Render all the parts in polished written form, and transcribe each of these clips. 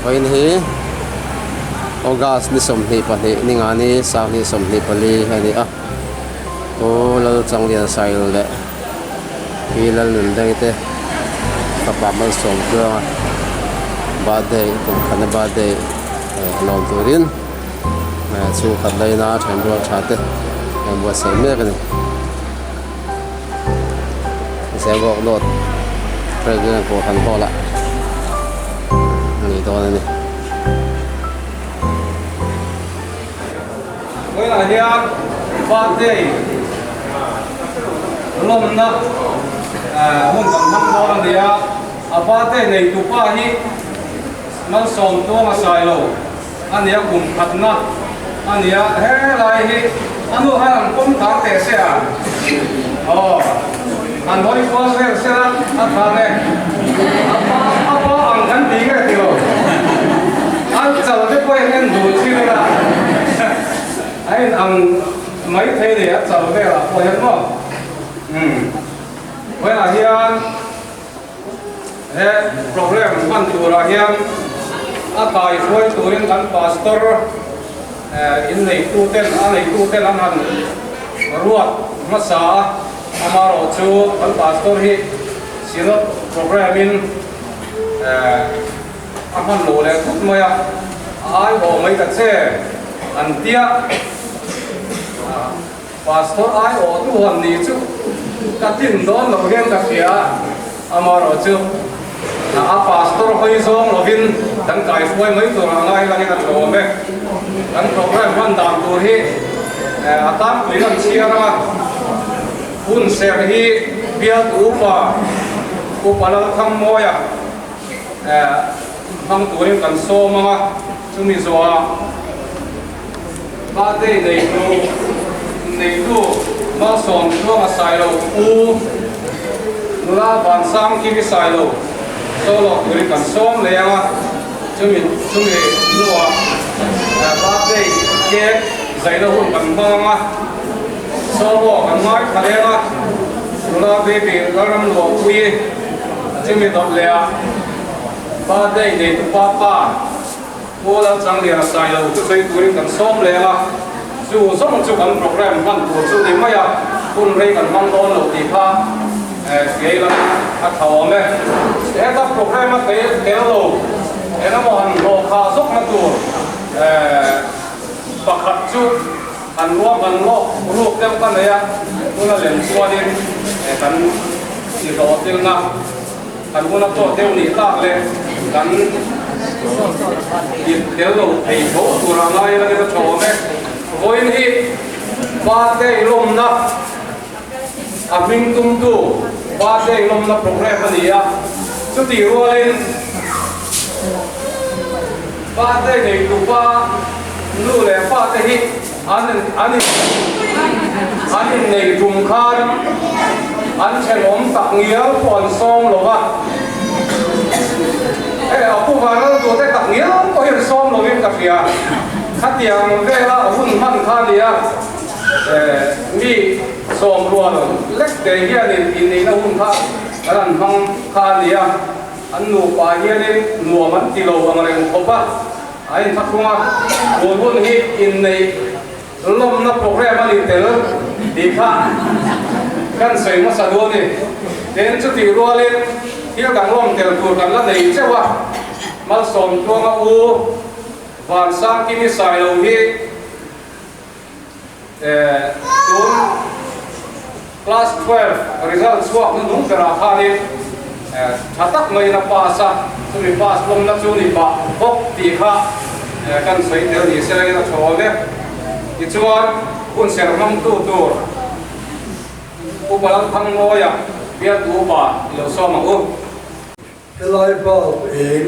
Wain hi August ni somni pali ni ngani sa ni somni pali hani a o lal chang lian sai le hilal nun dai te kapam man som ka birthday kum khana birthday long turin chu khat lai na thain ro thate em bo sai me ka ni sẽ gõ lột rồi cái cổ khăn to lại này to này với là hiện birthday lom na hôn cầm thăm đó là gì à birthday này tụ ba hi nó sòng to mà xài lâu anh ấy cùng thật na anh ấy hết lại hi anh ấy làm công tác để xem anh nói qua sẽ anh thà này anh ăn tí cái điều anh chờ cái quay lên đủ chi là anh ăn mấy thế thì anh chờ cái là quay hết không quay là hiện problem ban đầu là hiện anh tại quay tụi anh pastor in này tu tên anh ăn ruột masa amaro chu an pastor hi sinot programin aman lo le thut moya ai bo mai ta che an tia pastor ai o tu han ni chu ka tin don lo gen ta kia amaro chu a pastor hoi zong lovin dan kai foi mai tu ra ngai la ni ka tho me dan program ban dam tu hi atam lian chiara un ser hi biat upa la kham moya hang turin kan so ma chumi zoa ba de nei tu ma son tu ma sai lo u nula ban sam ki bi sai lo so lo turin kan som le ya chumi nuwa ba de ke zai lo hun kan ma so bo kan mai khale na nula baby garam lo ui chimi dot le a ba dei de tu pa ko la chang le sai lo tu sei turin kan som le a chu som chu kan program ban tu chu ni mai a kun rei kan mang don lo ti pha ge la a thaw me e ta program a te lo e na mo han lo kha sok na tu pakhat chu anh lo ruột đem con này à, tôi là liền xua đi, anh chỉ có tiêu na, anh muốn nó cho tiêu nỉ ta lên, anh tiêu đồ thì số của nó này là cái chỗ này, với đi ba cái lồng na, mình tung tu ba cái lồng na program này à, chút thì rồi lên ba cái này tụ ba nu lệ ba cái hit anh này trùng khan anh sẽ ôm tạc nghĩa còn xong rồi à ở khu vực đó tôi thấy tạc nghĩa có hiện xong rồi bên cạnh kia khách tiền về là hun man khan đi à mi xong luôn lách để kia nên in là hun khan anh mang khan đi à anh nụ pa kia nên nụ mình chỉ lâu bằng này không à anh thắc không à rồi hun hi in này lom na program ani tel di kha kan sei ma sa do ni den chu ti ro le hial kan lom tel tur kan la nei chewa mal som to nga u van sang ki ni sai lo hi tun class 12 result swak nu nung kara kha ni thatak mai na pa sa tu ni pass lom na chu ni pa bok ti kha kan sei tel ni se la na tho le ichuan un ser mam tu upalang thang moya biat upa lo so ma u helai ba en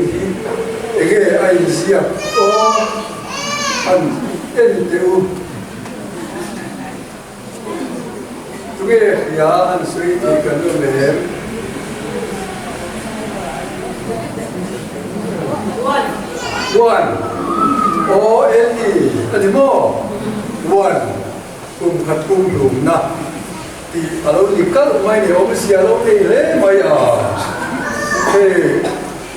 ege ai sia o an en teu tuge ya an sui ti kan lo le one o n e ani mo one khát lùm na thì ở đâu thì các mai này ông xia đâu thì lấy mày à thế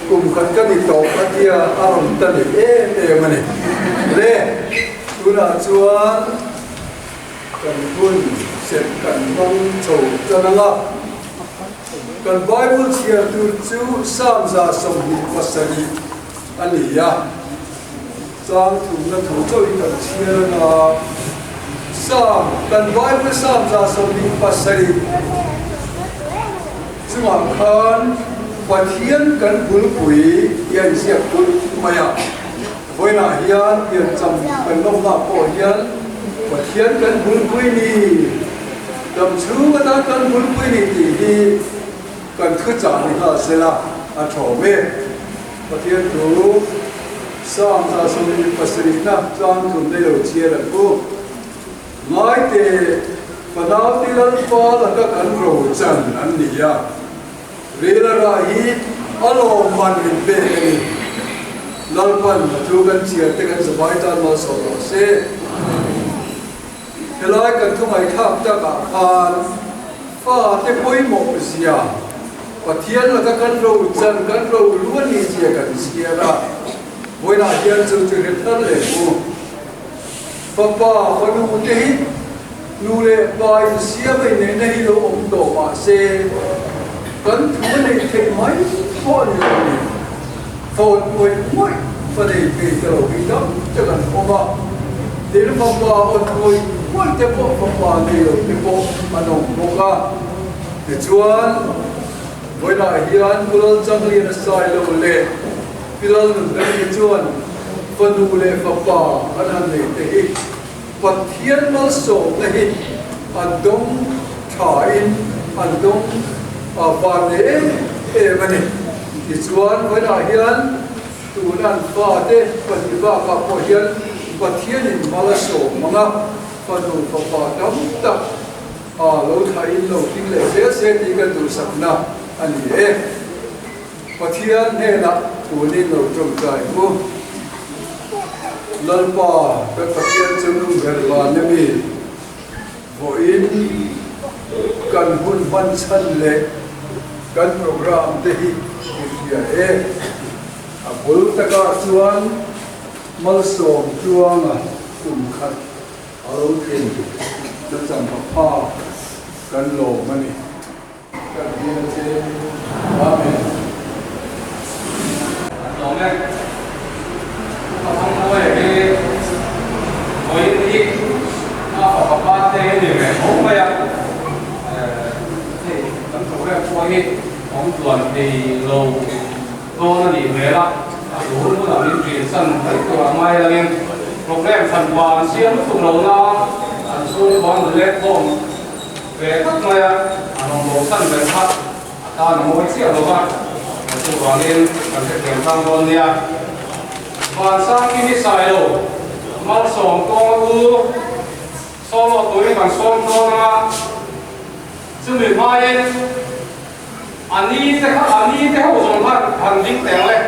cùng khẩn cái tổ cái kia ông ta để mà này lê tu là chuan cần quân sẽ cần mong chủ cho nó ngọ cần Bible chia tu chú sam ra sông đi pasari anh ấy à trang thủ nó thủ cho đi cần chia là sam cần Bible sam ra sông đi pasari chú hoàng khan và thiên cần bún quỷ hiện diện bún maya với là hiện hiện trong cần nông nghiệp của hiện và thiên cần bún quỷ đi đầm chú người ta cần bún quỷ đi cần khứ trả thì họ sẽ là thổ về và thiên thủ sang ra sông đi pasari na trang thủ đây đầu chia là cô nói thì và nào thì lần qua là các anh rồi chân anh đi à Rela rahi alo man be ni lalpan tu kan chia te kan sabai ta no so se helai kan thu mai thap ta ka phan fa te poi mo sia pathian la ka kan ro chan kan ro luan ni chia kan sia ra voi na hian chu chu he thar le mu papa ko nu te hi nu le bai sia mai ne nei lo om do ma se cần thứ này thì mấy con này phồn mùi mũi và để vì đầu vì đó cho cần ôm vào để nó phong qua ôn mùi mũi cái bộ phong qua này rồi cái bộ mà nồng phong qua để chuan với lại hiền của trong liên sai lâu lệ vì lâu nữa cái chuan phân đủ lệ phong qua anh ăn này thì vật thiên nó sổ này anh đông thải anh đông và để mà này thì chuan với đại hiền tu nan pha te phần đi ba cả bộ hiền và thiên hình mà là sổ mà ngã phần đủ pha đóng tập lâu thay lâu kinh lệ sẽ đi cái đủ sập na anh ấy và thiên này là tu nên lâu trong trái cô lần pa cái phát hiện trong lúc về là nhỉ vội cần hôn văn chân lệ kan program te hi kia bul taka chuan mal som chuang kum khat alo thin ta cham pa kan lo mani kan dia che amen amen không nói cái nói đi họ ba thế thì mẹ không phải qua cái ông tuần thì lâu con đi về đó đủ lúc nào đi chuyển sân thấy của mai là em problem phần hoàn xiên không lâu nó xuống con lên con về tất này nó bộ sân về phát ta nó mới xiên rồi bạn xuống còn lên cần phải kiểm tra con đi à hoàn sang cái sai rồi mất sòng con u solo tuổi còn sòng con à chứ mình mai anh đi thế hậu dùng phát hành dính tiền lên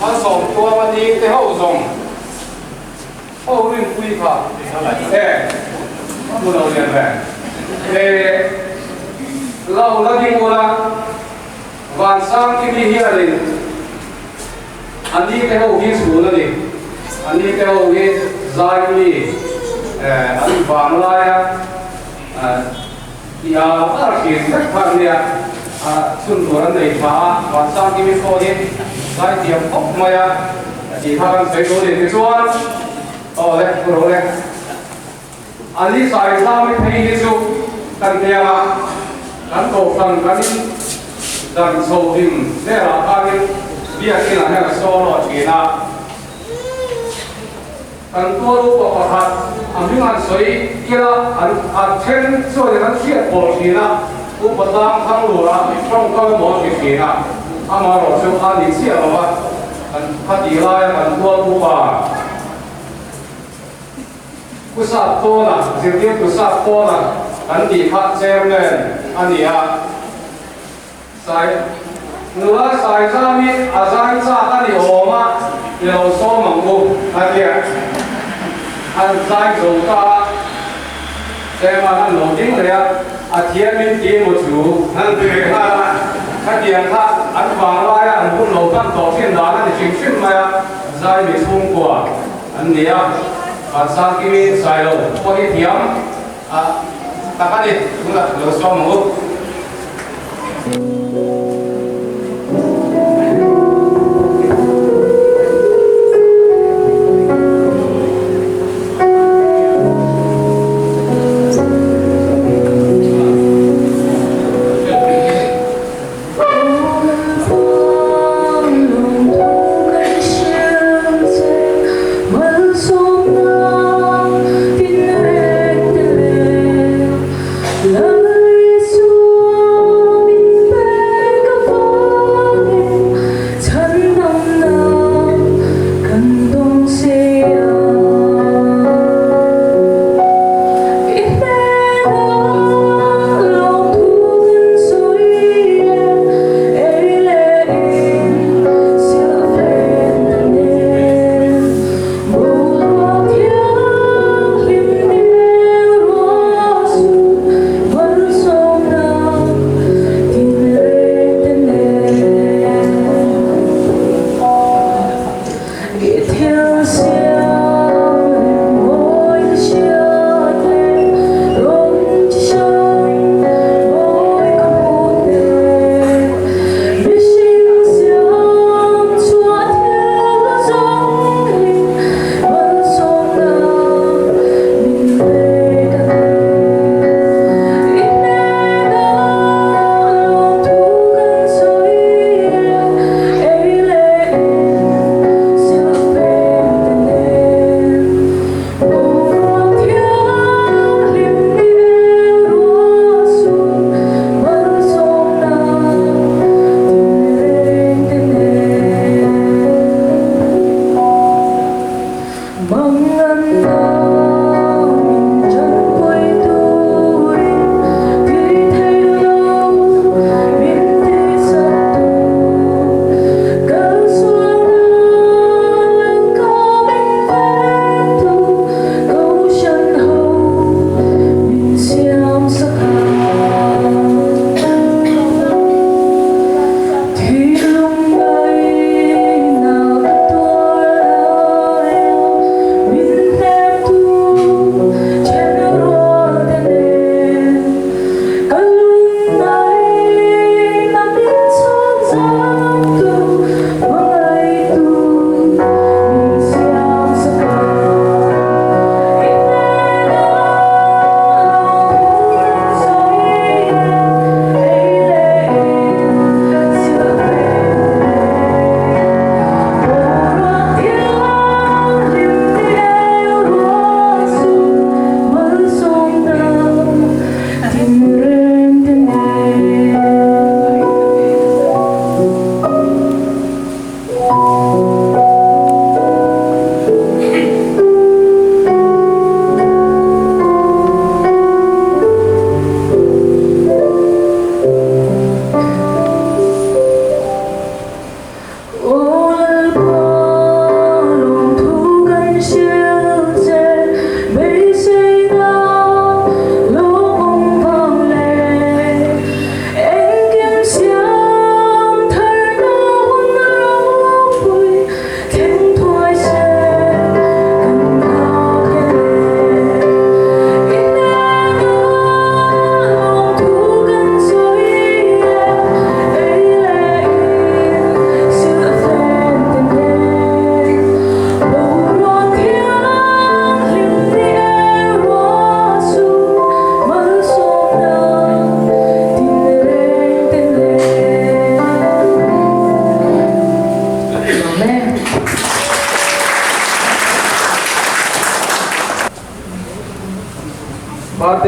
anh sống qua anh đi thế hậu dùng hậu liên quy phạm mua đầu tiền về lâu nó đi mua là vàng sang cái đi here đi anh đi thế hậu ghi xuống nó đi anh đi thế hậu ghi dài đi anh vàng lại ya ở kia rất thằng này xuân tuần này phá và sang cái miếng phô đi lại tiệm ốc mày chỉ thằng phải đồ để cái chuan đấy đồ đấy anh đi xài sao mới thấy cái chú cần tiền cần cổ phần cần sầu hình thế là cái việc kia là cái số lo chuyện à cần tua lúc có thật những anh suy kia anh trên số thì anh thiệt bỏ chuyện à cũng bắt đang thăng lùa là trong cái món chuyện à mà rồi chúng anh đi thiệt rồi anh phát đi lại anh tua lúc à cú sát to là điều kiện cú sát to là anh đi phát xem lên anh đi à sai nữa sai ra mi sai ra anh đi ôm á điều số mỏng bu anh kia anh sai rồi ta xem mà anh nổi tiếng rồi à thiên minh kia một chủ anh về ha ถ้าเดียนถ้าอันวางไว้อันพุ่งลงกันต่อเส้นดานอันจริงขึ้นมาใจมีสูงกว่าอันเนี้ยภาษาที่มีใส่ลงพอที่เทียมตะกันดิคุณละเราซ้อมมั้ง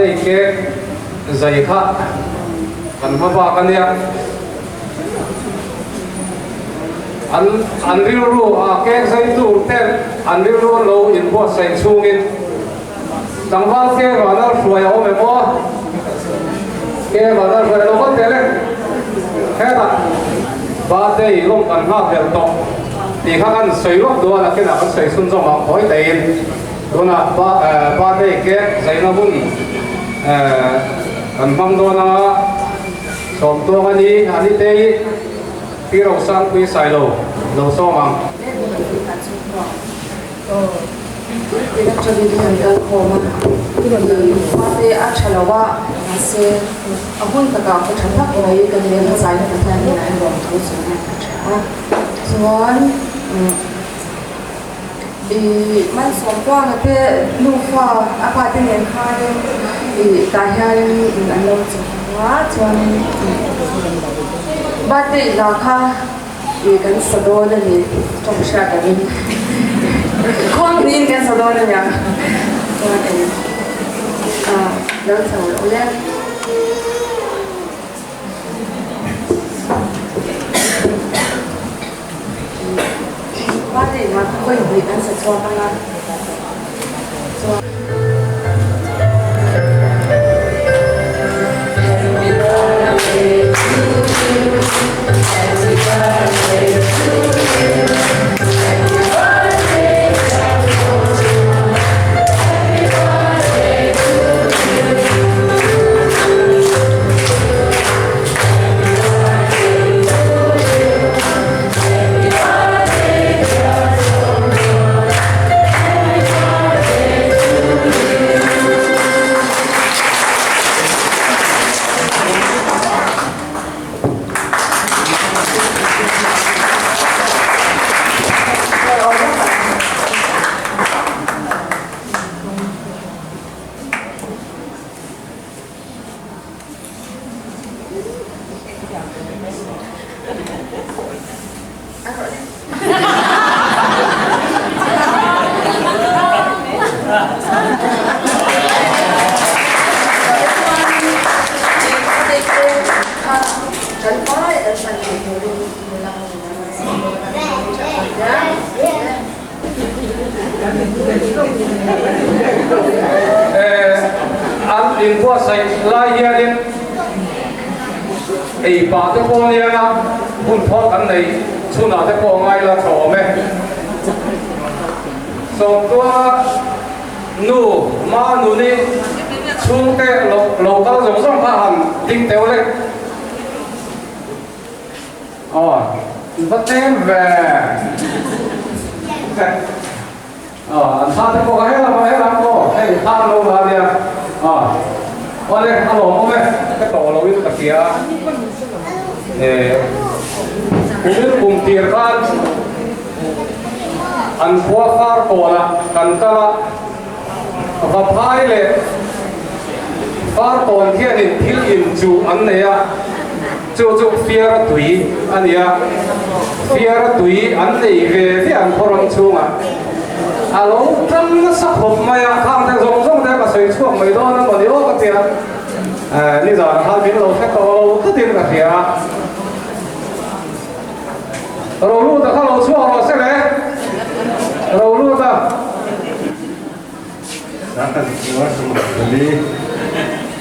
đây cái giày khác còn mà ba cái này anh riu ru cái giày tu tên anh riu ru lâu in bộ giày sung in tăng vào cái mà nó soi ôm em bộ cái mà nó soi nó có thế này thế là ba đây lúc còn ngáp được to thì các anh soi lúc đó là cái nào cũng soi xuống trong lòng hỏi tiền đó là ba đây cái giày nó cũng anh mong đó là สมตัวอันนี้เตยที่เราสร้างคุยใส่เราซ้อม Tidak jadi dengan koma. Mati achalawa nase ahun taka ko thapa ko ai kan le na sai na than ni ai rom thu su na. Chuan man som kwa na te lu fa apa te nen kha de ta hian an lo chu wa chuan ba te la kha kan sado na ni trong sha ka ni con green kan sa doon niya. Dapat sa ulit. Bakit ko yung bigan sa tuwa ka lang. An in qua sai lai hiền đi, ấy bà cái con này na, hun phò cái này, chú nào cái con ngay là thò mẹ, xong tua nu ma nu đi, chung cái lầu cao giống giống pha hẳn tinh tế lên, bắt thêm về, anh ta cái con ấy là con, ấy ta lâu là điวันนี้ฮัลโหลพ่อแม่ก็ต่อเราอยู่ตะเกียกลุ่มเตียร์อันพัวฟาร์ตัวละกันตละกับพายเลยฟาร์ตัวที่นี่ทิลอินจูอันเนี้ยจูเฟียร์ตุยอันเนี้ยเฟียร์ตุยอันนี้เวที่อันพอรังชูอ่ะเราทำสักผมมาทำแต่ส่งแต่ก็ใส่ช่วงไม่โดนนั่นหมดเดียวก็เตียนี่จะทำเป็นเราแค่ตัวเราก็เตียก็เตียเรารู้แต่ถ้าเราช่วงเราเสียเลยเรารู้แต่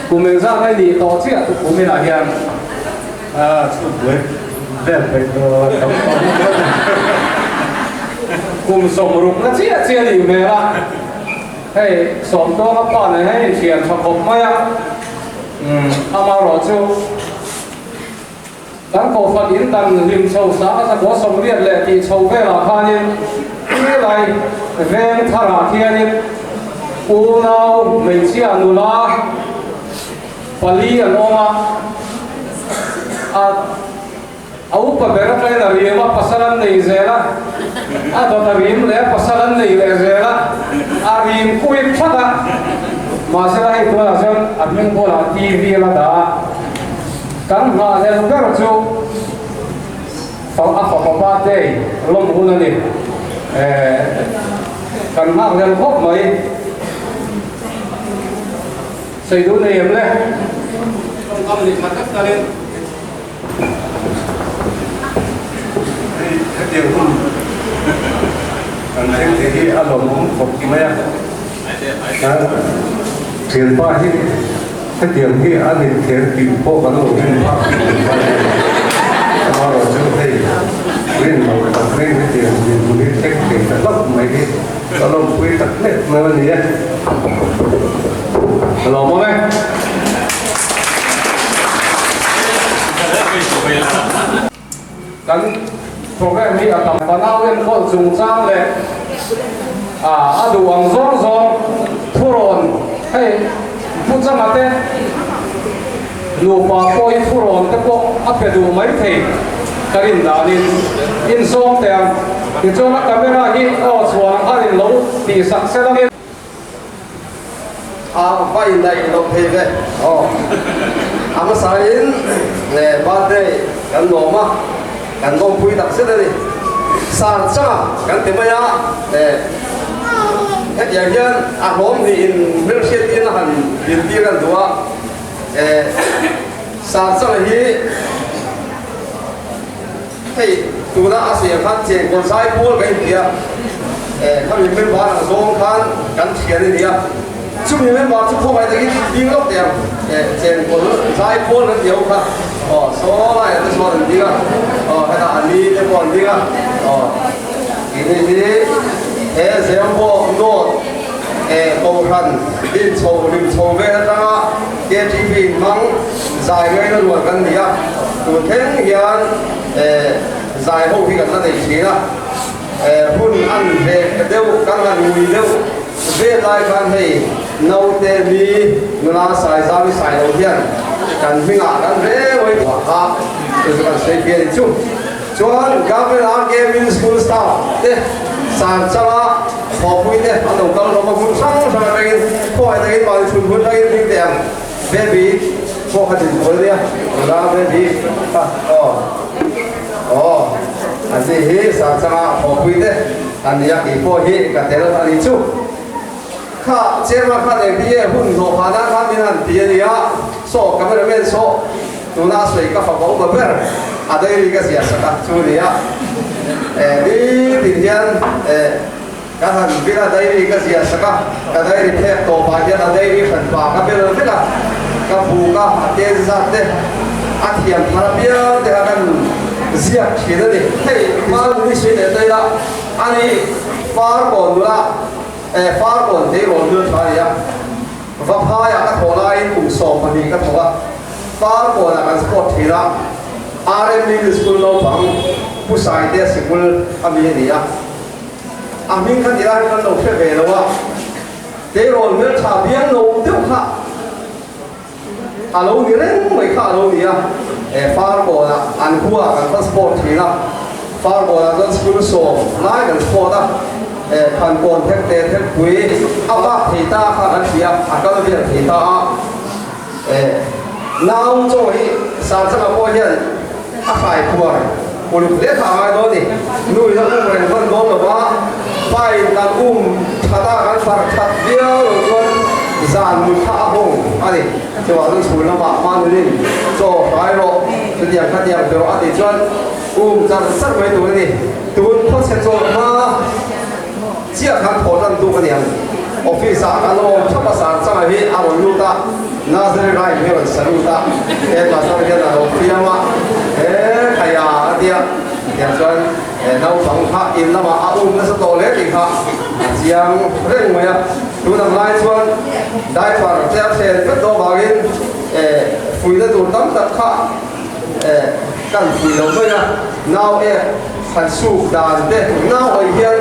กูไม่ทราบให้ดีต่อเชื่อกูไม่ได้ยังชุดเลยเด็ดไปตัวกลุ่มสมรุปนั่นเชี่ยอยู่ไหมล่ะให้สมตัวกับป้อนให้เขียนประกบไหมอ่ะเอามารอชูตั้งโคฟันอินตันริมโชว์สาสักว่าสมเรียนแหละที่โชว์เวลาพานินที่ไรเวงทาราเทียนินอูนาวไม่เชี่ยนุลาปลีอันอมาเอาไปเบรกเลยนะเรียกว่าภาษาในเซล่าตอนนี้เรียกภาษาในเซล่ารีมคุยพัดมาเสียให้ตัวเราเช่นอันนึงพวกเราทีวีละด่ากันมาเสียก็รู้จูฟังอัฟบ้าเต้ลมหุ่นนี่กันมาเสียพบไหมใส่ดูในเอ็มเลยต้องทำดิมันก็ตอนนี้เดี๋ยวคุณอันไหนที่อารมณ์ของผมกินไหมอ่ะเขียนป้ายที่ถ้าเดี๋ยวที่อันนี้เขียนกินพวกกันเราเขียนภาพกินไปมาเราจะให้เล่นเราตัดเล่นให้เดี๋ยวมีบุรีเทคนิคแต่ละไม่ดีเราลองคุยตัดเล็ดมาวันนี้ฮัลโหลพ่อแม่ kan program hi atam panau en ko chung chang le adu ang zong zong thuron hey puchang ate lupa poi thuron te ko apedu mai thei karin danin in som te ti chona camera hi o chuan arin lo ti sak selangin vai đây lộc thì về mà sáng nè ba đây cần lỗ mà cần lỗ pui đặc sắc đây sáng chắc cần tìm mấy á nè hết giờ nhân lỗ thì mình sẽ đi là hành đi gần đó sáng chắc là gì thì tụi nó sẽ phát triển con sai buôn cái gì à các mình bán là giống khăn cần tiền gì à chúng mình bảo chúng không phải là đi ngốc tiền tiền của trái phôn nó nhiều cả số này tôi số tiền đi cả hay là anh đi cái còn đi cả cái này thế sẽ có nốt cầu khăn đi sầu về đó cái chi phí măng dài ngay nó luôn cần gì à tụi thế hiện dài hậu thì cần nó để chỉ là phun ăn về đâu căn là mùi đâu về lại kan hei nâu te mi nula sai za mi sai đầu tiên kan mi ngã kan ve oi wa ha tu kan sei pia chu chuan government game in school staff te san chama ho pui te an dong kal ro ma hun sang sang ta in ko ai ta in ma chun hun ta in ding te baby ko ha din ko dia la baby anh hi san chama ho pui te an ya ki ko hi ka te ra ni chuข้าเจ้ามาข้าเด็กที่หุ่นโตพานักข้ามีนันที่นี่อ่ะโซ่กับเราเป็นโซ่ตัวน่าสวยกับฝักของแบบนั้นอะไรนี่ก็เสียสักชูนี่อ่ะนี่ดินยันการทำพิธีอะไรนี่ก็เสียสักอะไรนี่แค่โตพายันอะไรนี่ฝันปากกับเป็นอะไรกันกับผูกกับเจสซัดเดอาเทียมพาราเบียเดี๋ยวกันเสียชีวิตนี่เฮ้ยมาดูนี่สวยเลยละอันนี้ฟาร์บอลดูละฟ้าก่อนที่เราเลือกใช้ยะฟ้าพายก็โทรไล่ปุ่มสอบมันมีก็โทรฟ้าก่อนการสปอร์ตทีละRMBสกุลเราฟังผู้ชายเด็กสกุลอามีนี่ยะอามีขันที่ได้กันเราเชื่อเวลว่าเดี๋ยวเราเลือกชาเบียนเราเดี๋ยวค่ะเราเนี่ยเร่งไม่ค่ะเราเนี่ยฟ้าก่อนอันหัวกันสปอร์ตทีละฟ้าก่อนกันสกุลสอบไล่กันสปอร์ตพันโกนเทคเตเทคคุยเอาว่าผีตาข้าอันเสียอาก็เรียกผีตาน้ำจ่อยสารสกัดพวกนี้อาศัยพวกคนเลี้ยงขายตัวนี้นู่นจะอุ้มเป็นคนโดนหรือว่าไปการอุ้มชาตาการฝากขัดเดียวหรือว่าจานมุขอาบงอันนี้จะว่าต้องสูนลำบากมากเลยโซ่ไฟโรจะเดียงขัดเดียงเดี๋ยวอันนี้จวนอุ้มจานสักไว้ตัวนี้ตัวเขาเช็ดโซ่มาเจ้าขันโผล่ตันดูกันยังออฟฟิศการลงชอบภาษาสมัยนี้อารมณ์ลูตาน่าจะได้ไม่เหมือนสรุตาภาษาเรียนเราเพียงว่าขยะเดียอย่างเช่นเราฟังพระอินทร์แล้วมาอุ้มนั่นสโตเล็กอีกครับเสียงเร่งมาดูทำลายชวนได้ฝากเจ้าเชนก็โตบากินคุยได้ดูตั้งแต่ข้ากันคุยเราไม่นะน่าขันสูบด่านเด็กน่าไอ้เฮียน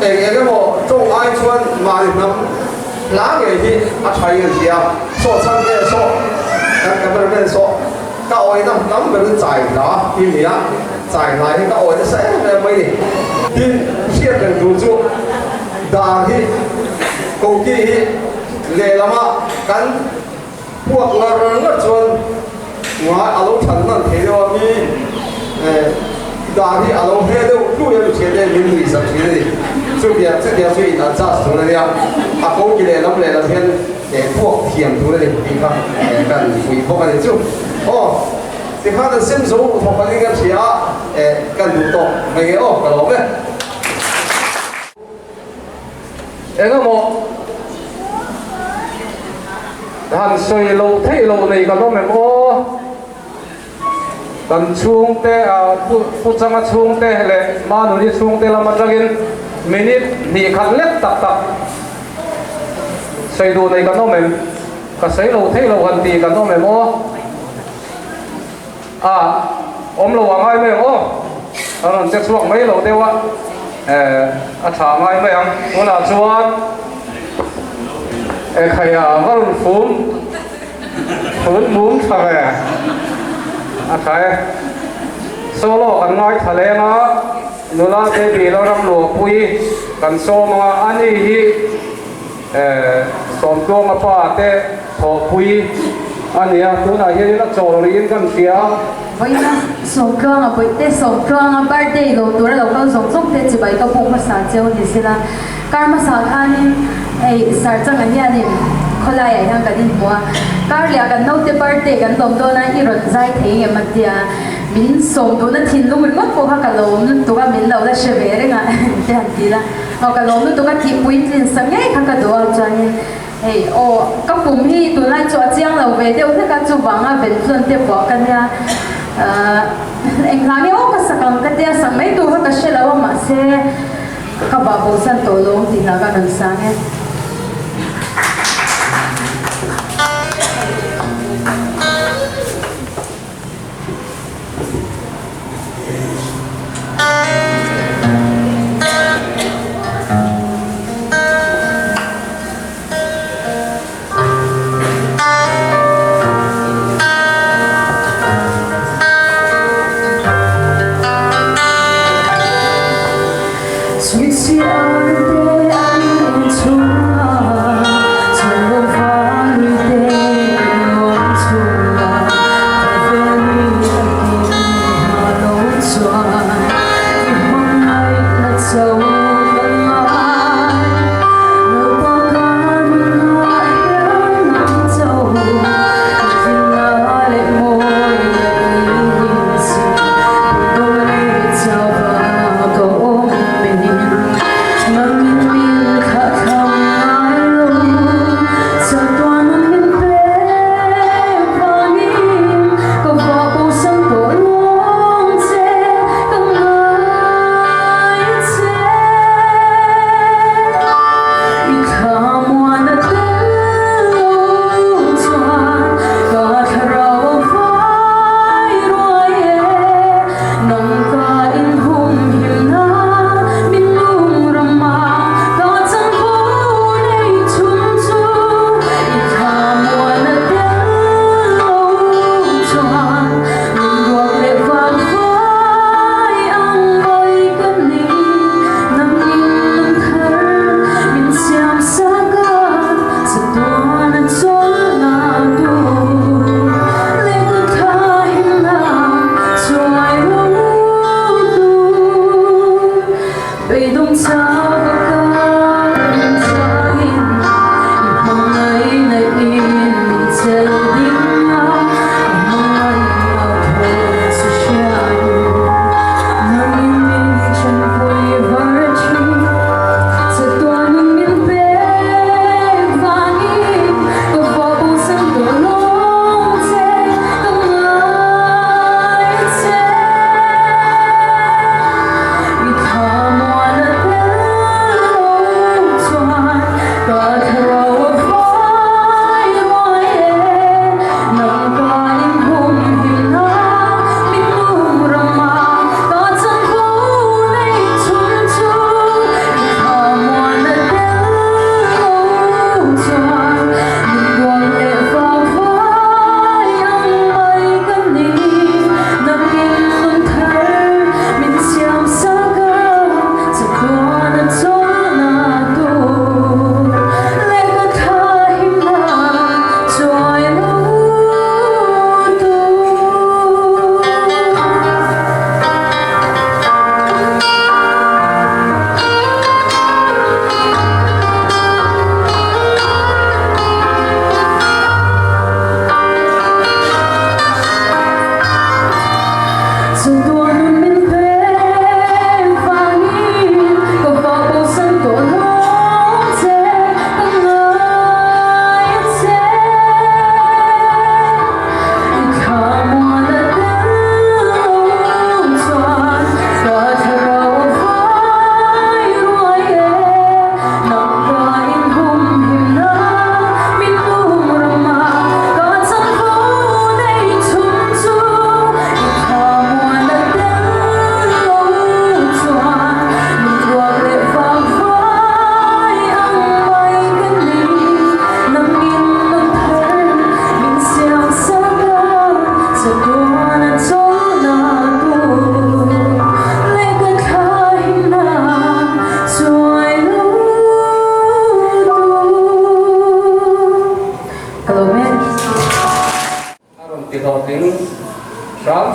เองก็บอกจงไอ้ชวนมาหนึ่งน้ำล้างไอ้ที่อาชัยกันเสียโซ่ชั้นเนี่ยโซ่กันกันเป็นโซ่ก็ไอ้น้ำเป็นจ่ายนะที่เหลือจ่ายไหนก็ไอ้จะใส่แบบไม่ดีที่เชี่ยกันดูจุด่านที่กูกี้เลลมากันพวกเราเนี่ยชวนว่าอารมณ์ฉันนั่นเทว่ามีด่านที่อารมณ์เฮดูดูยังเชื่อได้ไม่มีสักทีเลยสุดเดียวช่วยนั่นจ้าสุดเลยอ่ะอากูกิเลสน้ำเลยน้ำเพี้ยนพวกเทียมดูเลยดีครับกันคุยพวกกันจุ๊บสิข้าจะเส้นสูงพอกันกันเสียกันดูต่อไม่เงี้ยกันหรอกเนี่ยก็มองหันสวยโลเท่โลนี่ก็ต้องแบบกันช่วงเตะผู้จังช่วงเตะเลยมาหนุนช่วงเตะละมาจักินมินินี่ขันเล็กตักใส่ดูในกันต้องแบบก็ใส่โลเท่โลกันตีกันต้องแบบ om lo wa ngai me o aron che chuak mai lo dewa a tha ngai me ang ona chuan khaya varun phun mum thare a khai solo kan ngai thalenga nula baby lo ram lo pui kan so ma ani hi som to ma pa te tho pui ania tuna hi na chorin kan tia vậy là sòng cương à, buổi tết sòng cương à, birthday lo tuổi lo con sòng sòng tết chỉ bảy cái bông mà sáng chiều thì sẽ là cái mà sáng anh ấy sáng chẳng anh emเขาไล่ไอ้ทางกันดิมัวก็เรียกกันโน้ตเบอร์เดย์กันตรงตัวนั้นอีรอนใจเที่ยงมันเดียมินส่งตัวนั้นทิ้งลูกมันก็พักกันลมนั่นตัวก็มินเราได้เชื่อเวรไงเดี๋ยวดีละเอากันลมนั่นตัวก็ทิ้งวิ่งทิ้งสังเกตพักกันตัวจนเฮ้ยโอ้ก็ปุ่มที่ตัวนั้นจัวเจียงเราเวเดียวถ้ากันจัววังอ่ะเป็นส่วนเดียวบอกกันเนี่ยเอ็งหลังนี้โอ้ก็สักกันกันเดียวสังไม่ตัวก็เชื่อแล้วว่ามาเซ่ก็บาบูสันตัวลงที่หลังกันนั่นสังเกตSweet, sweet, all the day I'm into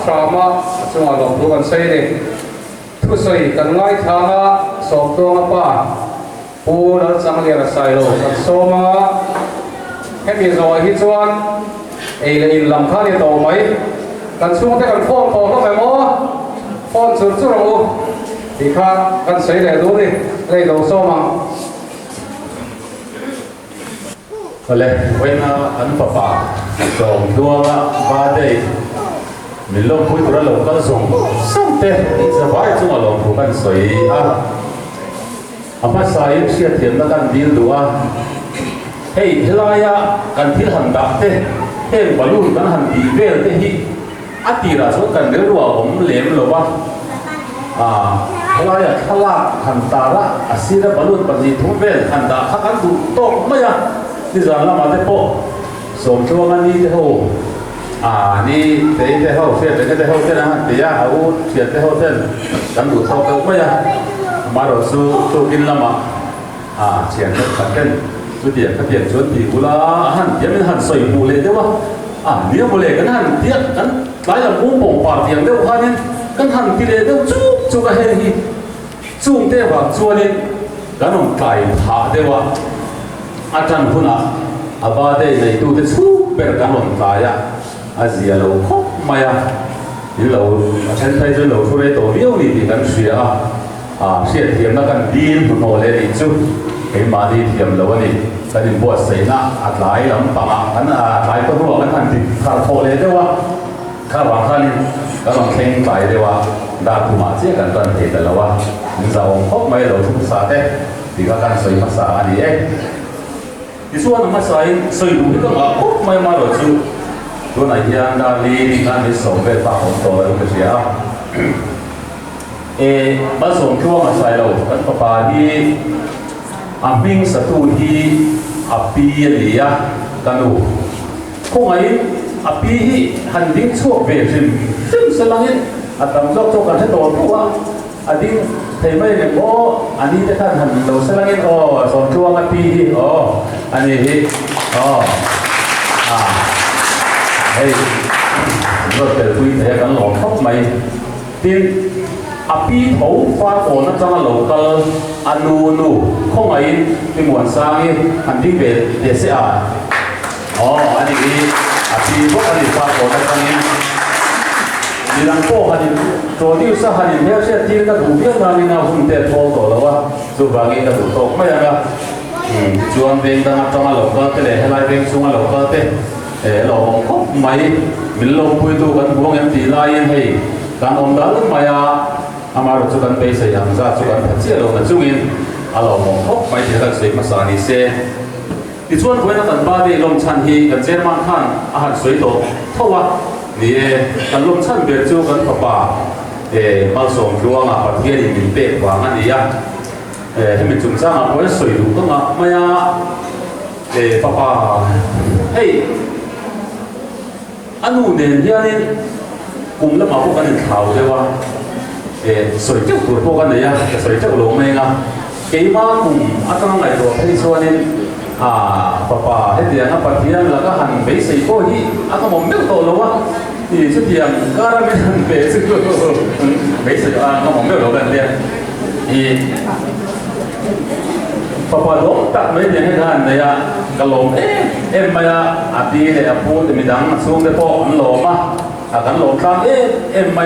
trauma chung a lom tu kan sei ni thu sei kan ngai thanga som to nga pa pu la chang le ra sai lo kan soma hemi zo hi chuan ei le in lam kha ni to mai kan chung te kan phone ko ko mai mo phone chu chu ro thì kha kan sei le do ni le do soma Oleh, wena an papa, dong dua ba day, milong pui tura long kan song, sampai sebai cuma long bukan soi apa saya siat tiap kan deal dua, hey helaya kan til hendak teh, hey balun kan handi bel teh hi, ati rasa kan dia dua lem loba, helaya khala hantara asira balun pasti thubel handa hakan tu tok maya. Di dalam ada po, somchuan ni teho, ni teho, siapa teho tenan, dia aku siapa teho ten, kan tu tahu tahu apa ya, malu su kin lama, siapa kaken, tu dia kaken cuan di gula han, dia min han soi boleh dewa, dia boleh kan han, dia kan, lain umpong part yang dewa hanin, kan han tidak dewa juga hei, cung dewa cuanin, kan kai ha dewa. Acan puna abade na itu tu super kanon kaya azia lo kok maya ni lo acan thai je lo sure to liu ni di kan sia sia thiam na kan din no le ni chu ke ma di thiam lo ni kan bo sei na atlai lam pa kan lai to ro kan han ti khar tho le de wa kha wa khan kan long theng bai de wa da ku ma che kan tan te da la wa ni za ong kok mai lo thu sa te di ka kan soi ma sa ani Isuan nama saya seidu itu nggak kok main malu tu, tu nak yang dari kan di sobat pak hotel itu siapa? Masuk ke rumah saya lo, kan papa di amping satu di api dia kan tu, kok ngai api handing cuak besim, selangit atau jok kan saya tahu tu ading thầy mấy này có anh đi tới thành đầu sẽ là cái sòng chua cái pi anh ấy hey rồi từ quy thế cái lồng khóc mày tin pi thấu pha cổ nó trong cái lồng cơ anu không ấy cái nguồn sang ấy anh đi về để sẽ anh ấy pi bốc anh ấy pha cổ nó trong ấy di dalam po hadin, jadi usah hadin dia saya tidak kemudian kami nak hunter foto lawa, sebagai kita tutup, macam apa? Jual bentang atau malu kau teh, helai beng sungai lalu kau teh, lalu kau mai, milu pui tu kan buang yang tilayan hei, kan om dalam maya, amar cukan pesa yang sah cukan kecil lalu ngacungin, lalu kau mai tidak sesuai masa ni se. Di jual kau nak tanpa di lom canhi kan Jerman kan, ahan suai tu, tahuนี่กันลมชั้นเบียดจูกันปะปะมาส่งดวงประเทศอินเดียว่างั้นนี่ให้มันจุ่มซ่าเพราะสวยดูก็มาไม่ปะปะเฮ้ยอันนู้นเนี่ยนี่กลุ่มแล้วมาพวกกันข่าวเลยว่าสวยเจ้าตัวพวกกันเนี่ยสวยเจ้าหลงเองเกี่ยมากลุ่มอัตราไหนตัวที่ส่วนนี้ปะปะให้เดียร์ประเทศแล้วก็หันไปใส่โก้ที่อัตราผมไม่โตแล้วว่าที่ชุดเดียร์ก็ไม่ทันไปซึ่งไปใส่อัตราผมไม่โตกันเลยปะปะล้มตัดไม่ได้ให้ท่านเนี่ยก็ล้มมาอาทิตย์เนี่ยพูดมีดังสูงแต่พอมันล้มกันล้มครั้งมา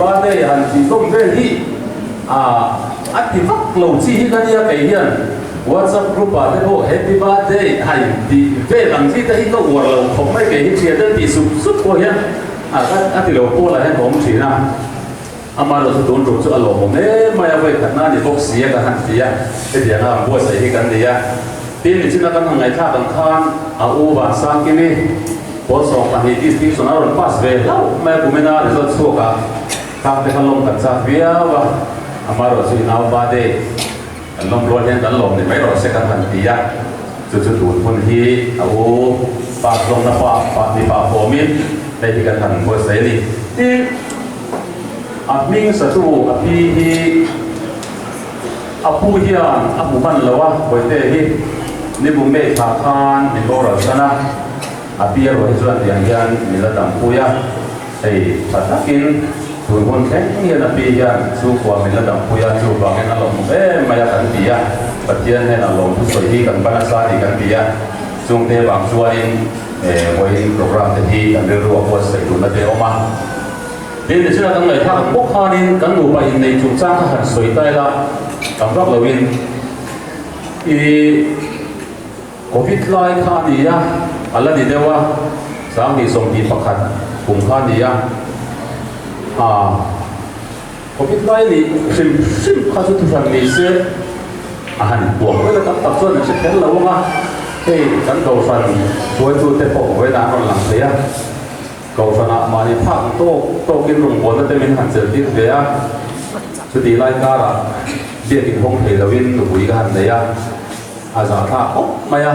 บ้านเนี่ยหันที่ต้มเรื่องที่อาทิตย์ฟักเหล่าชี้กันเนี่ยไปเห็นWhatsApp group ada tu happy birthday hai di velang kita itu orangผมไม่เคยเห็นเชียร์ได้สุดโคตรkan di luar pola kanผมsihนะอาเราสุดโดนรุกสุดอารมณ์ผมไม่เอาไปขนาดนี้พวกเสียกันทันทีที่เดี๋ยวนะบัวใส่กันเดียที่นี่ที่นักการทางไงท่าต่างกันบางสังกินี่พอส่งไปที่ส่วนนั้นปัสเวแล้วไม่กูไม่น่าจะสู้กับทางที่เขาลงกันสักเวียวเราสุดเอาบาดลมร้อนยังกันลมเนี่ยไม่รอเสกันทันทีจุดดูดคนที่ปากลงนะปากที่ปากโฟมินในที่กันทันบัวใส่นี่ที่มิงสตูพี่ที่ผู้เฮียนหมู่บ้านเราว่าบริเตที่นี่บุ้มเบย์ขาคานในโลกเราชนะพี่เราที่ส่วนอย่างยันมีระดับผู้ยา thật in tuổi hôn khét như là bây giờ chú của mình là đồng bây giờ chú vào cái nó lồng mà ya cần gì à vật tiền hay là lồng sợi đi cần bán ra thì cần gì à chung thế bằng chú anh với program thì cần đưa ruộng của sợi đủ là thế mà nên để cho nó người ta bốc hoa nên cần đủ bài này chúng ta hẳn sợi tay là cảm giác là win thì Covid lai kha ni ya ala di dewa sang di som di pakhat kum kha ni ya Covid lai ni sim kha chu thuran ni se han buang we la tak chuan se tel lo nga hey kan ko fan chuai chu te po we da ron lang te ya ko fana ma ni phak to kin rung bon te min han chel ti ve ya chu di lai ka ra bia kin hong thei lawin nu bui ka han le ya za tha maya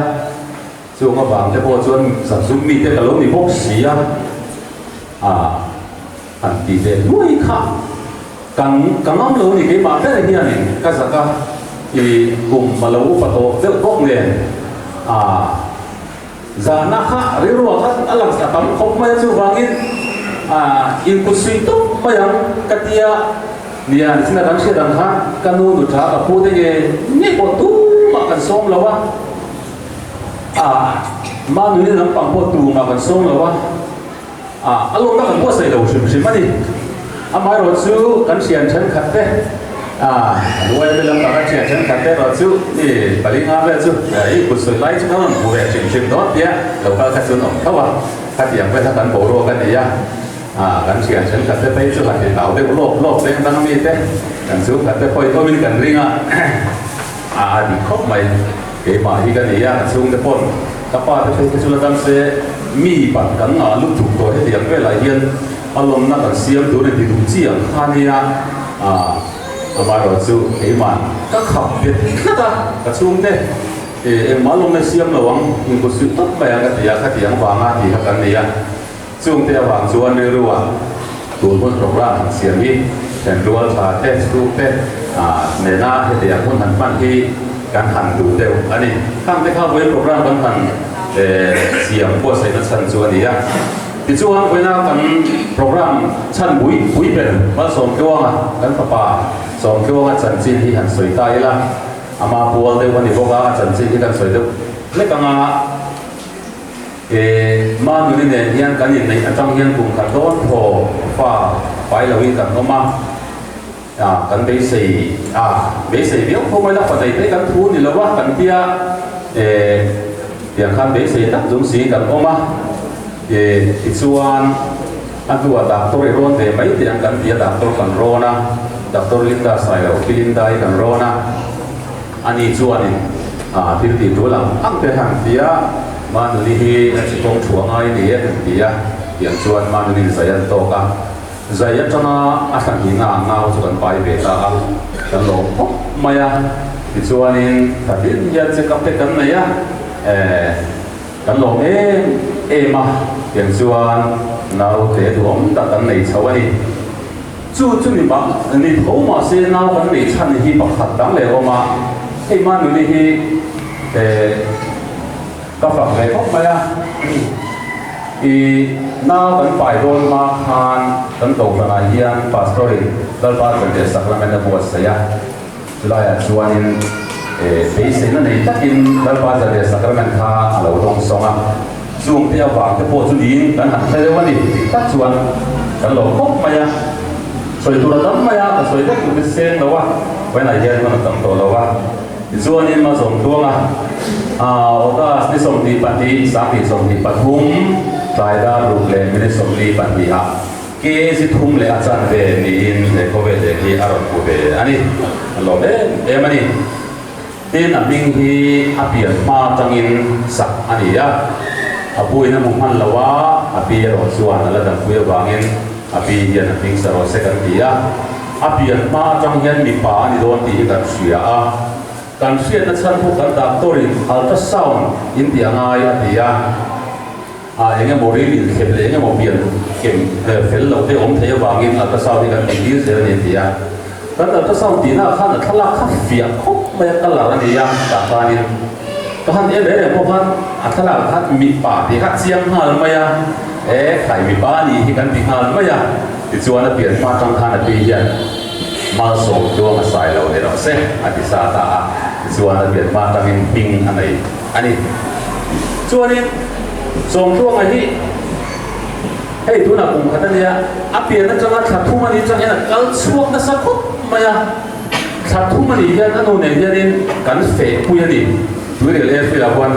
chu nga bang te po chuan sa zum mi te kalom ni bok sia an ti de nuai kha kan am lo ni ke ma te ni ani ka za ka i kum ma lo pa to te bok ne za na kha ri ro kha alang sa tam khop ma chu wangin in ku sui to mayang katia nian sina kan sia dan kha kanu du tha ka pu te ge ni po tu ma kan som lo wa ma nu ni nam pang po tu ma kan som lo wa alom na kan po sai lo sim mani amai ro chu kan sian chen khat te nuai be lam ka sian chen khat te ro chu ni palinga be chu ai ku soi lai chu kan bu ve sim do tia lo ka ka chu no ka wa ka tiang be kan bo ro kan ni ya kan sian chen khat te pe chu kan ti tao de lo te kan mi te kan chu khat te poi to min kan ringa di khop mai ke ma hi kan ni ya chung te pon ka pa te pe chu la dam se mi pan kan nga lu thu to he tiang be lai hian alom na kan siam do ne di du chi ang khania ma ro chu ke ma ka khap pe ta ka chung te ma lom na siam lo wang in ko su tot ba ka tia ka tiang wa nga ti ka kan ni ya chung te wa chu an ne ruwa tu bon program siam hi dan dual tha te su te ne na he tiang kon han pan hi kan han du te ani kam te kha với program kan han siam ko sai na san chu ani ya ti chuan koina kan program chan bui ben ma som kewanga kan papa som kewanga chan chin hi han soi tai la ama pual de wani boga chan chin hi kan soi de le kanga ma nu ni ne hian kan in nei atang hian kum kan don tho fa pai lo in kan no ma kan be sei biao ko mai la fa dai te kan thu ni lo wa kan tia yang kan be sei tak zum si kan oma ituan atua doktor ron te mai te ang kan tia doktor kan rona doktor Linda Sailo Linda kan rona ani chuan thil ti tu lang ang te han tia man li hi chi kong chuang ai ni tia yang chuan man ni zayan to ka zayan chana asan hi na ngau chu kan pai ve ta kan lo maya chuan in thatin yan che kap te kan na ya kan lo mà tiếng chuan nào thế đúng ta kan nei chau ani chu ni ba ni tho ma se nào kan nei chan hi ba khat dang le oma ei ma nu ni hi ka fa le khop ma ya nào kan pai ron ma khan kan to na hian pastory dal pa de sacrament bo sa ya la ya chuan in be se na nei takin dal pa de sacrament kha alo dong songa chung te wa te po chu din kan han te wani ta chuan kan lo khop ma ya soi tu la dam ma ya soi te ku sen lo wa wa na hian ma tam to lo wa chuan in ma som tuanga oda ni som ti pati sa ti som ti pathum tai da ru le mi som li pati ke si thum le a chan ve ni in le ko ve le ki aron ku ve ani lo mani tin aming hi apian ma tangin sak ani ya abu ina muhan lawa api ro suan ala dan kuya bangin api yan ping saro second dia api yan ma tang yan mi pa ni don ti kan sia kan sia na chan pu kan doctor ultrasound in dia ngai atia yang mo ri ni khep le yang mo bian kem fel lo te om the bangin ultrasound kan ti se ni dia kan ultrasound ti na khan thala kha fia khop ma ka la ni ya ta pa ni kan dia le mo kan athala khat mi pa ti kha chiang ha ma ya khai mi ba ni hi kan ti hal ma ya ti chuan a pian ma tang khan a pi hian mal som chuang a sai lo le ro se a ti sa ta a ti chuan a pian ma tang in ping anei ani chuan in som chuang a hi hei tu na kum khatan ya a pian na changa tha thu ma ni chang ena kal chuak na sa khop ma ya tha thu ma ni hian anu ne hian in kan fe pu ya ni tu le le fi la wan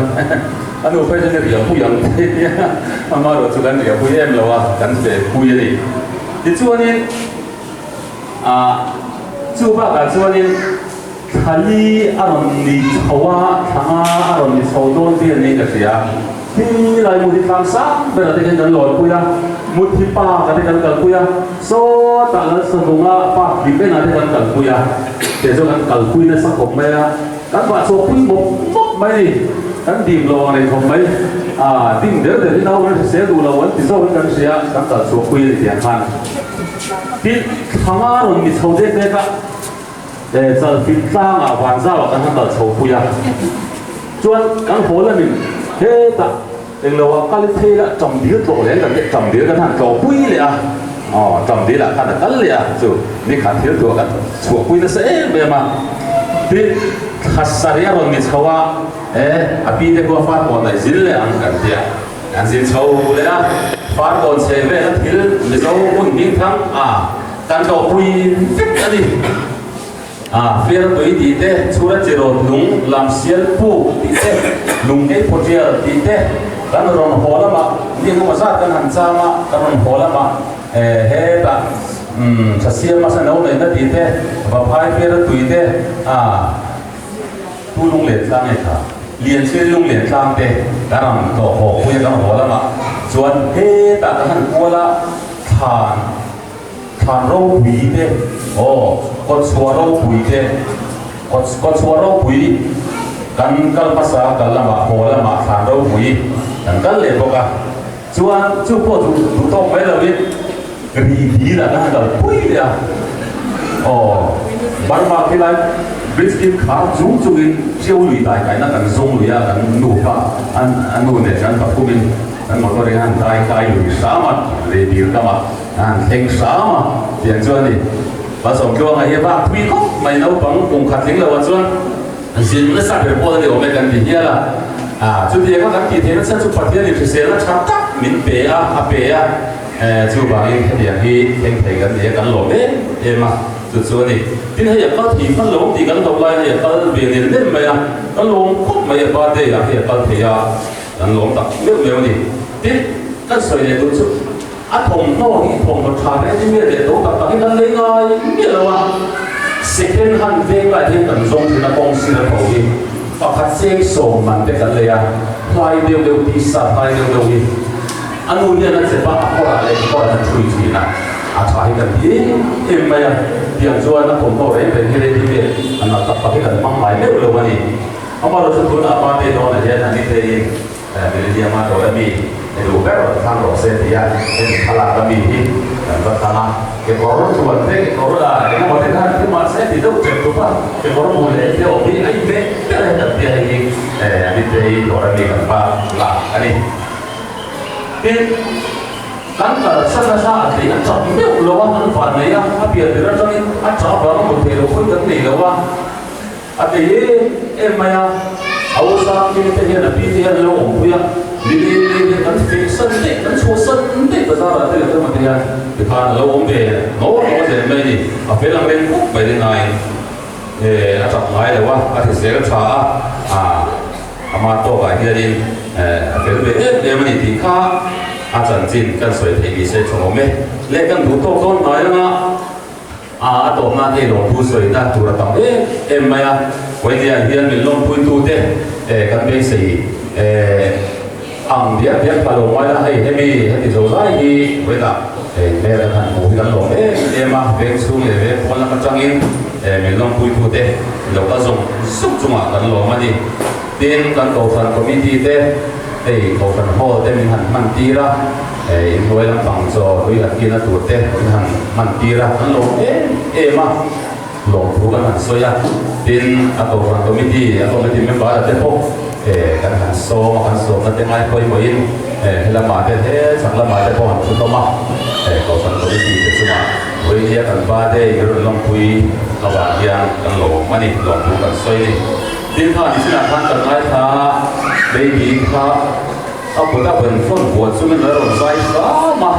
anu phải cho nên pu yang ama ro chu kan pu em lo wa kan fe pu ya ni ti chuan in chu ba ka chuan in khali aron ni chawa thanga aron ni chaudon ti ni ka sia ti lai mu ti thang sa be la te kan lo pu ya mu ti pa ka te kan pu ya so ta la sa dunga pa ki be na te kan pu ya te so kan pu na sa ko me ya kan ba so pu mo mai kan dim lo này không mấy dim đỡ để đi đâu nó sẽ đủ là vẫn thì sao vẫn cần sẽ kan ta so pu ni ti han ti thanga aron ni chaude te ka giờ phim sang hoàn giao kan han ta chau pu ya chuan kan ho la min he ta eng lo ka le the la chom dir to le kan chom dir kan han chau pui le chom dir la kan ta le chu ni khan thil to kan chua pui na se be ma ti khasaria ron mi chawa api te ko fa ko dai zil le an kan tia an zin chau le a fa ko se ve na thil le chau mun ning thang kan chau pui fit ani phía tuổi tí thế chú đã chỉ rồi lúng làm xiên pu tí thế lúng cái phô chia tí thế cái nó rồng hồ lắm mà nhưng không mà sát cái hàng xa mà cái rồng hồ lắm mà hết bạn chả xiên mà sao nấu này nó tí thế và hai phía tuổi thế tu lúng liền sang này cả liền xuyên lúng liền sang thế cái rồng tổ hồ cũng như cái hồ lắm mà chuẩn hết bạn cái hàng cua là than rau bì thế con xua rau bì thế con xua rau bì kan kal pasa kal lama ho lama than rau bì kan kal le boka chuan chu po chu to mai lo ni ri la na kal bui le bar ma ki lai biskin kha chu in chiu lui dai kai na kan zong lui ya kan nu pa an nu ne kan pa kumin an mo ri han dai lui sa ma le dir ka ma theng sa mà tiền chuan đi bà sống chuông ngày ba quy khóc mày nấu bằng cùng khát tiếng là bà chuan xin nó sắp được bao nhiêu mấy cái gì là chú tiền các cái thế nó sẽ chụp phát hiện thì sẽ nó chắp tắc mình bé chú bà ấy cái gì thì theng theng cái gì cái lỗ đấy em mà chú chuan đi tin hay có thì phân lỗ thì cái đầu lại hay có về đến đến mày cái lỗ khóc mày ba đây là hay có thì cái lỗ tắc nếu đi tin cái sợi này tôi chụp thùng nó thì thùng một thằng đấy chứ để tụ tập cái cái lấy ngay biết là mà second hand về lại thì cần dùng thì nó công sự là phổ biến và phát sinh số mà để cái lấy hai đều đi sát hai đều đi anh muốn nhận là sẽ bắt họ lại có là chui gì nè thay cái gì em bây giờ tiền cho nó thùng nó đấy về cái đấy thì anh nó tập cái cần mang lại nếu được mà đi ông bảo là chúng tôi đã qua đây đó là thế là như thế bây giờ mà rồi là gìดูแบบทางรถเส้นที่เป็นพลาดมีที่ก็ทางเก็บรถชวนเด็กรถอะไรก็มาที่นั่นที่มาเส้นที่ต้องเจ็บตัวเก็บรถมูลเลยเดี๋ยวพี่ไอ้เด็กอะไรแบบนี้อันนี้รถมีกันบ้างละอันนี้ที่กันก็สั้นๆที่อันจับไม่รู้ว่ามันฝันไหนอ่ะถ้าเปลี่ยนเป็นเรื่องนี้อันจับเราหมดเทเราคุยกันนี่แล้วว่าอันนี้ไม่เอาสามที่ที่เนี่ยพี่ที่เราองคุยนี่กันฟิกสันติกันชัวสันติภาษาอะไรที่มันเนี่ยที่ผ่านเราองเดย์โน้ตเดย์ไม่ดีเวลาเล่นปุ๊บไปได้ไงอาจารย์หมายเลยว่าอาทิตย์เสียกันช้ามาโตไปที่นี่เวลาเดี๋ยวมันที่ข้าอาจารย์จินกันสวยที่ดีเสียชมไหมเล่นกันดูโตต้นหน่อยนะตัวนั้นที่ลงผู้สวยนะตัวต่างไม่วันนี้เรียนมีลงผู้ดูเด้กันไม่สิเดี๋ยวพอลงไว้แล้วให้ที่โซ่ได้ที่เวลาแม่ละท่านผู้ที่กันลงมาเวกสูงเลยเวกคนละมันจังอินมีลงผู้ดูเด้เราก็ส่งสุขจุมากันลงมาดิเดินกันเขาฟันก็มีดีเด้เขาฟันพ่อเด้มีหันมันตีละอินโวยลำฟังโซ่ด้วยหันกินตัวเด้หันมันตีละกันลงมาลงผู้กันหันสวยดินเขาฟันก็มีดีเขาไม่ดีไม่บ้าเด้พวก kan han so na te mai koi mo in hela ma te he chakla ma te ko han chu to ma ko san ko ti te chu ma voi ya kan ba de ro long pui awa ya kan lo mani lo pu kan soi ni tin tha ni sina kan kan ngai tha baby tha apu da ben phone bo chu men ro sai sa ma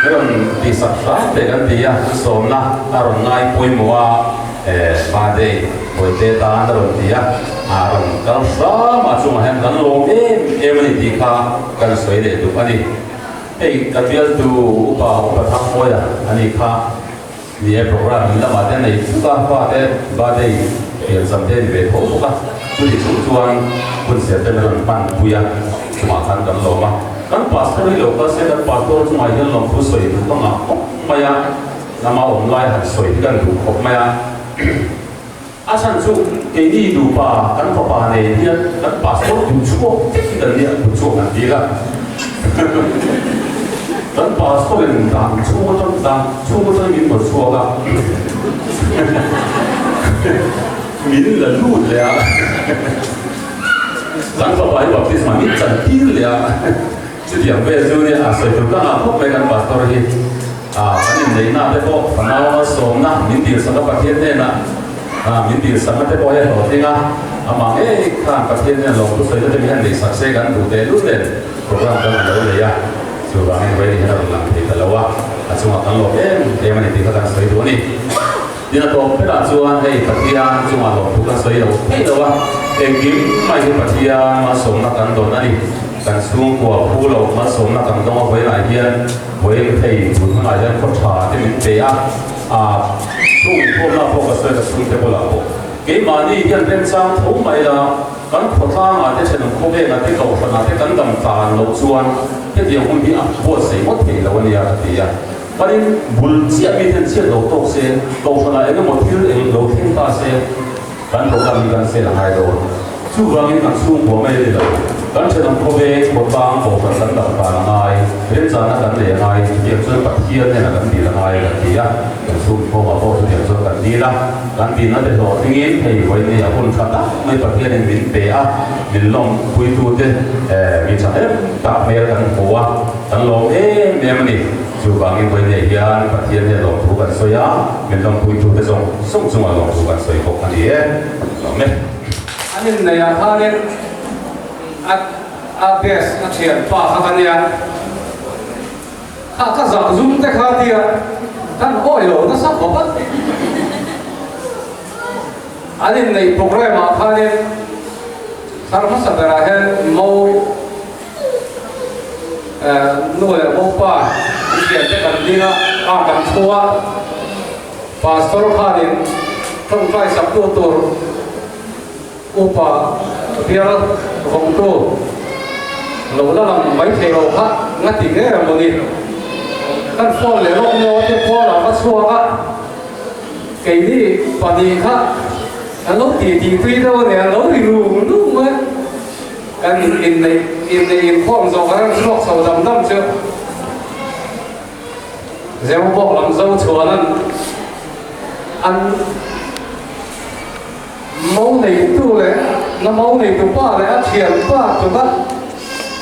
ron ti sak sa te kan ti ya so na ron ngai pui mo wa ba de voi te ta na ron ti ya ron kan sa ma chu ma hem kan lo mani ti kha kan soi de tu ani ei katial tu upa thang mo ya ani kha ni program ni la ma de nei tu ka fa de ba de el sam de ve ko ka tu di chu chuan kun se te ron pan puya ma khan kan lo ma kan pastor lo ka se kan pastor chu mai lo khu soi tu ka ma ma ya nama online han soi kan tu khop ma ya asan chu ke ni du pa kan pa ne dia kan pastor tu chu ti kan dia tu chu kan dia kan pastor en dang chu ton min mo chu ga min la lu le ya kan pa bai baptisma min chan ti le ya chu diam ve chu ni a soi tu ka na khop me kan pastor hi kan nei na te ko na ma so na min ti sa ka pa thian ne na min ti sa ma te ko ya ho tinga ama kan pa thian ne lo tu soi te mi han nei sa se kan du te lu le program kan lo le ya chu ba ngai vai hera lang te ka lawa achunga kan lo mani ti ka kan soi do ni dina to pe la chuan hei patia chunga lo tu ka soi lo hei lawa engim mai hi patia ma som na kan do na ni kan sung ko pu lo ma som na kan do ma vai lai hian voi hei tu na ya ko tha te min te sung ko na ko ka soi ka sung te ko la ko ke ma ni hian ren sang tho mai la kan kho tha nga te chen ko ve na te ko na te kan dam ta lo chuan cái điều không biết bộ xây mất thì là vấn đề gì à, và nên buồn chia bên trên chia đầu tóc xe, đầu phần lại cái một thứ đầu thiên ta xe,กันโปรแกรมกันเสร็จหายโดนสู้รังนี้กันสู้หัวไม่ได้เลยกันเชื่อมโคเวกบางโปรกันกันต่างกันง่ายเรื่องจานกันเลยง่ายเกี่ยวกับปัจจัยเนี่ยกันดีละง่ายกันดีอ่ะกันสู้พวกมาพวกเกี่ยวกับกันดีละกันดีนั่นเดี๋ยวทิ้งเงินให้ไว้เนี่ยคนขัดไม่ปัจจัยเนี่ยมินเปะมินลงคุยตัวเด้มินจะตักเมลกันหัวกันลงเนี่ยมันนี่จูบางอย่างไว้เนี่ยยันปัจจัยเนี่ยลงทุกันสวยอ่ะมินลงคุยตัวเด้ส่งมาลงทุกันสวยพวกกันดีลงเนี่ยอันนี้ในอาคารเนี่ยอาเบสอาเชียนป่าข้างนี้ข้าก็จับซุ่มแต่ข้าที่ท่านโอ้ยโหนั่นสักบอกว่าอันนี้ในโปรแกรมอาคารเนี่ยสารพัดสัตว์อะไรมูหน่วยมูป่าเชียนแต่กันดีนะกันชัวป่าสโตรข้าเนี่ยต้องใช้สับตัวอุปาเดียร์ของตัวเราละลำไม่เทเราฮะงั้นติเงี้ยมันนี่กันฟ้อนเลยลงโน้ตฟ้อนเราก็ชัวร์ก็เกี่ยนี่ปนีค่ะเราตีฟีเท่าเนี่ยเราไม่รู้มั้ยกันอินฟ้อนสองกันชอบสาวดำเชียวเจ้าบอกลำเจ้าชัวร์นั้นอันmáu này tuเลยน้ำmáu này tuป้าเลยเทียนป้าตัวนั้น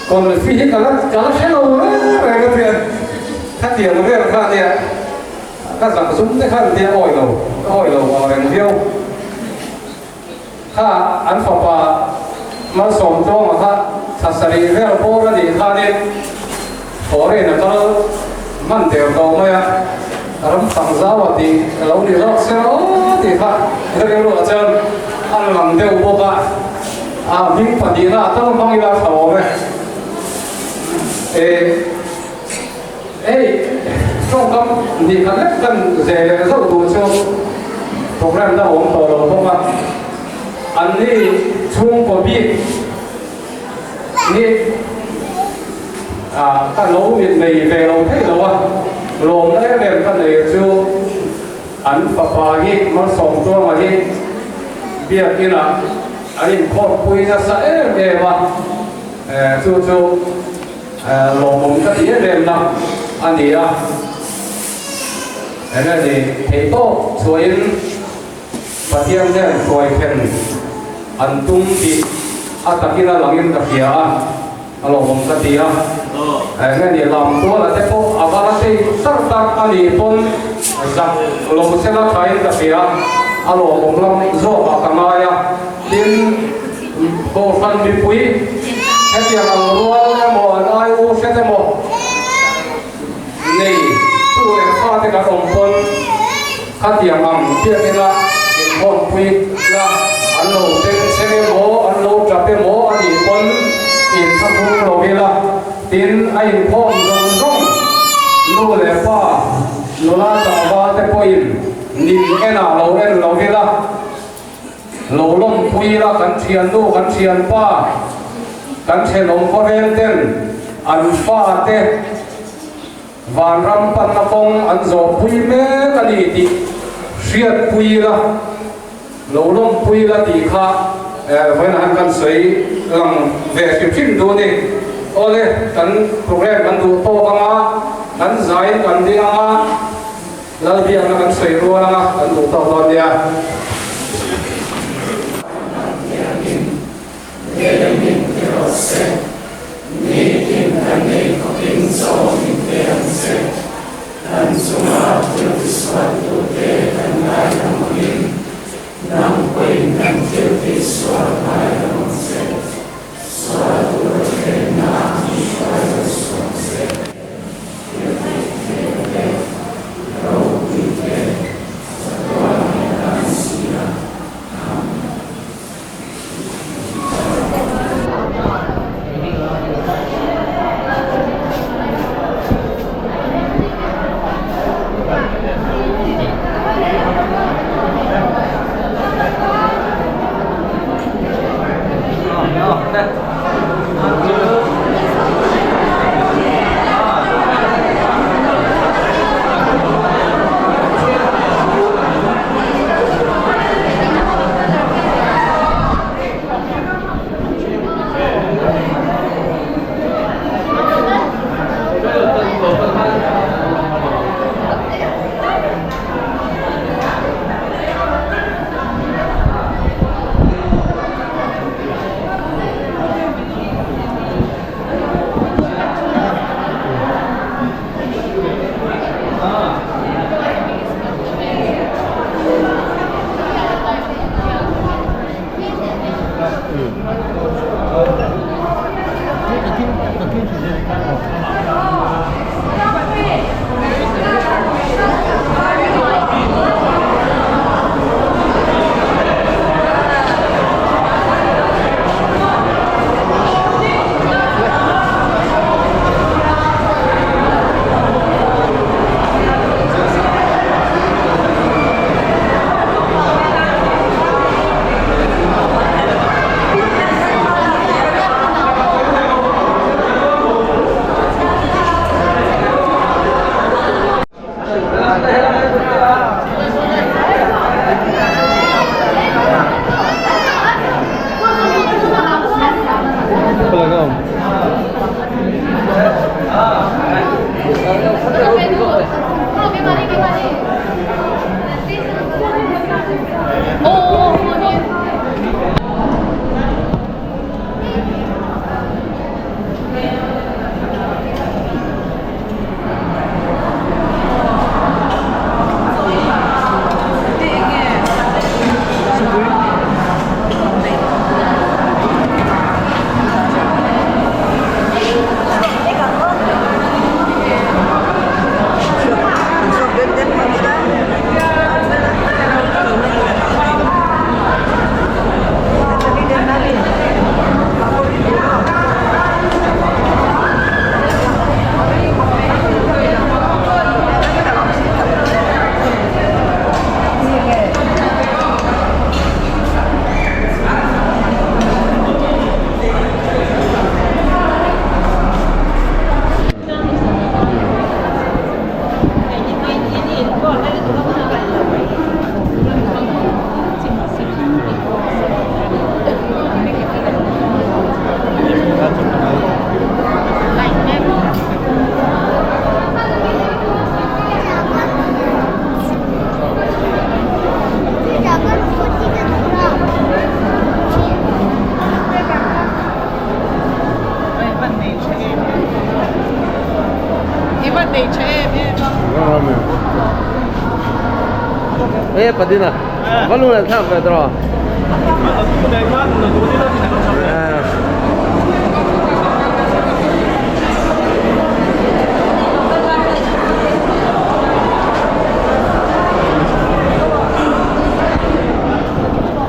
ก่อนฟีกันแล้วแค่เราอะไรก็เทียนถ้าเทียนเรื่องข้าเนี่ยก็สั่งซุ้มได้ข้าเทียนอ้อยเราอะไรเดียวข้าอันฝ่าป่ามันสมตรงอะข้าทัศนีเรื่องโบราณข้าเนี่ยขอเรียนนะก็มันเดียวเราไม่อะรำฟังสวัสดีเราดีเราเสียดีค่ะเรื่องรู้จักอันหลังเดียวบอกว่ามิ่งปฏิน่าต้องฟังอีกแล้วเขาไหมช่วงกับดีกันเล็กกันเสียเราดูช่วงโปรแกรมเราผมต่อเราบอกว่าอันนี้ช่วงกบีนี่ถ้าเราในเวลาที่เราว่าลงได้เรียนกันเลยจูอันปะปาฮิมาส่งตัวมาฮิเบียกินะอันนี้พอคุยจะเสียว่าจูลงมุมก็เรียนนะอันนี้อันนี้เหตุช่วยปฏิญาณช่วยเป็นอันตุ้มที่ atakila langin takia along tatia ngani lam to la te po abarate sarta ani pon zak long sela kain takia along lam zo akamaya tin ko fan bi pui hetia ang rual mo ai u setemo nei tu le fa te ka pon katia am pia kena in pon pui la anlo ten sene mo anlo trape mo ani pon in thakung lo vela tin ai phom rong rong lu le pa lu la ta ba te poin nin ena lo en lo vela lo lom pui la kan thian lu kan thian pa kan thelom ko vel ten an fa te van ram pan na pong an zo pui me kali ti riat pui la lo lom pui la ti kha when han kan sei lang ve phim do ni ole kan program kan du to banga kan zai kan dia lal bia kan sei ro la kan du to do dia Eh, padina. Balung na tham Pedro.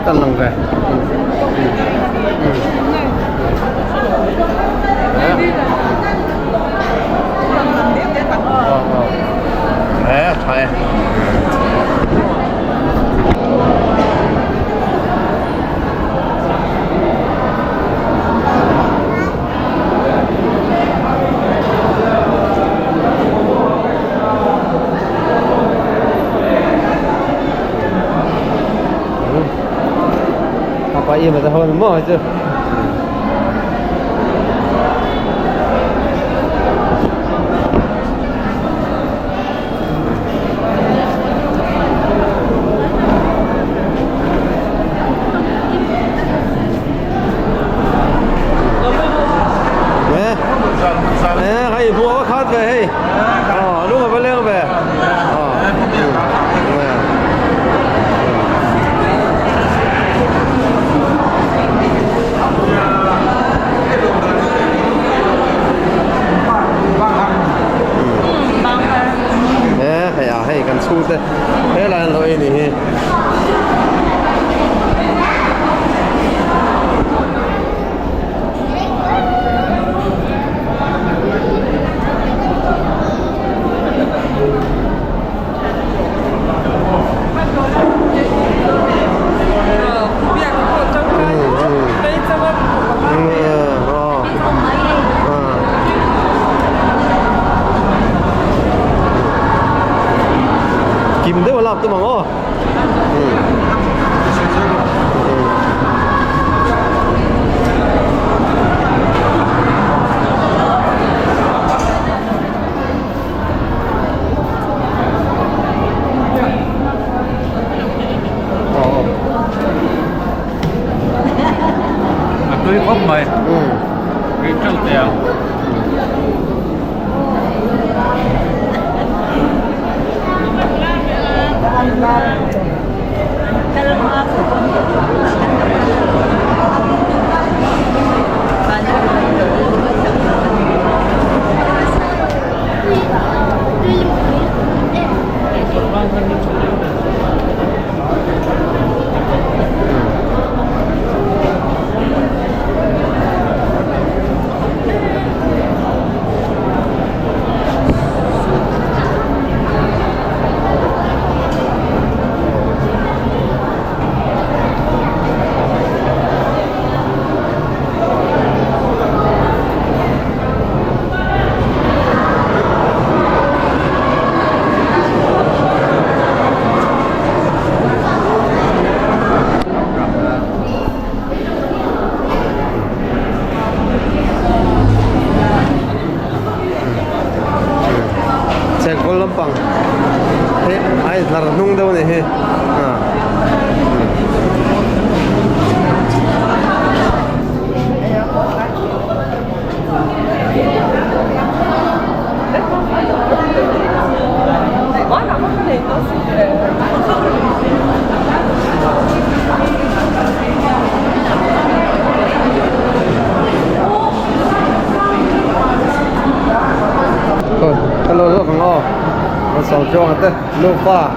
Kan lang ka. Thôi. Apa iya mà thôi mua chứ. Hay mua có khát về hay. Lúc mà phải lên về. Hay cần xuống thế. Thế là lỗi này. Kim đấy mà làm tôi mà ngó. Tôi không mày. Cái trâu tèo. Lampang. Ai larnung daw ni he. Hello, look, hello. Sầu cho thế, lô pha,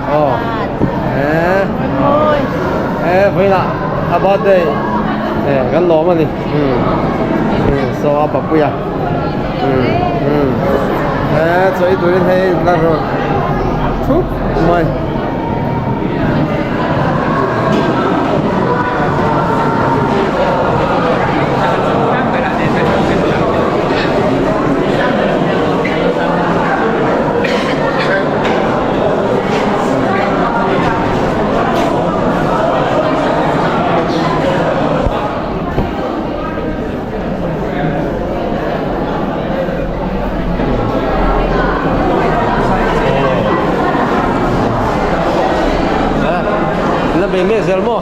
vậy là, about đây, gắn lỗ mà đi, so apa puya, chơi tụi này là rồi, chút, mày. Bem mesmo, irmão?